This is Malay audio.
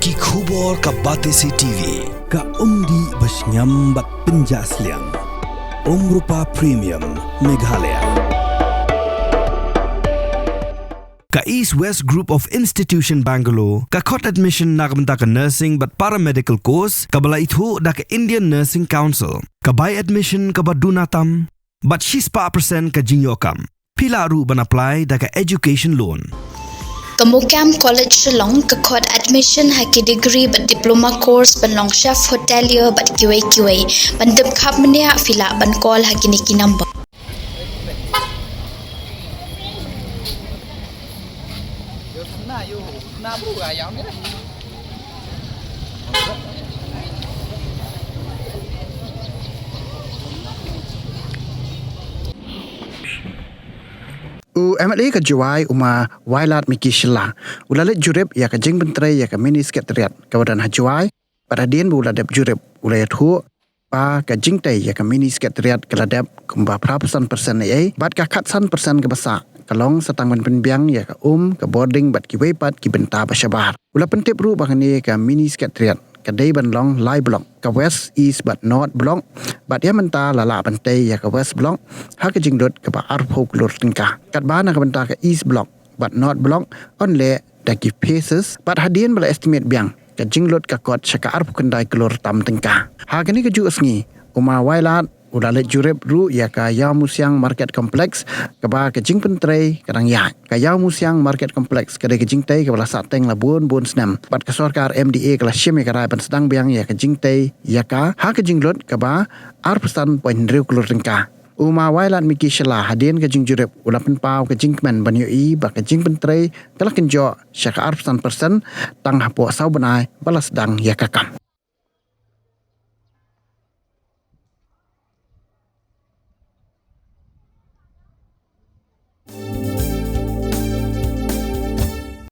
Ki khubor ka Batesi TV. Ka umdi basnyam bak penjaslian. Rupa Premium Meghalaya. Ka East West Group of Institution Bangalore, ka court admission na kamta ka nursing but paramedical course, ka bala itu da ka Indian Nursing Council, ka by admission ka badunatam, but 6% ka jinyokam. Pila ru ban apply da ka education loan. Kamukam College Shillong ka court admission haki degree but diploma course ban long chef hotelier but QA ban dep khap mania fila ban call haki niki number. MLA ka Jowai uma wailat miki shilla ulalet jurep ya ka jing bentre ya ka mini Secretariat kawadan Jowai pada dien bu ladap jurep ulayat hu pa ka jing tai ya ka mini Secretariat ka ladap kumba prapasan persen ai bat ka khatsan persen ka basa kalong satang ban penbiang ya ka ka Bording bat ki wepat ki benta basyabar ula pentip ru bangani ka mini Secretariat ka day ban long lai block ka west east but north block bat ya menta lala bantai ya ka west block ha ka jingdot ka ba arphok lor tingka kat bana ka benta ka east block but north block on le da give paces but hadien bala estimate biang ka jinglot ka kot saka arphok kendai kelor tam tingka ha kani ka ju asngi uma wailat ulalet jurep ru ya ka Yau Musyang Market Complex ka ba ka jing pentrei kadang ya ka Yau Musyang Market Complex ka de ka jing tai ka bala sateng la bon snam bat ka sarkar MDA ka la shime ka rai pan sedang biang ya ka jing tai ya ka ha ka jinglot ka ba arpesan point riu kelur tingka uma wailat miki shala hadien ka jing jurep ulapen pau ka jing men ban yoi ba ka jing pentrei kala kenjo syaka arpesan persen tang hapo sau banai bala sedang ya ka kam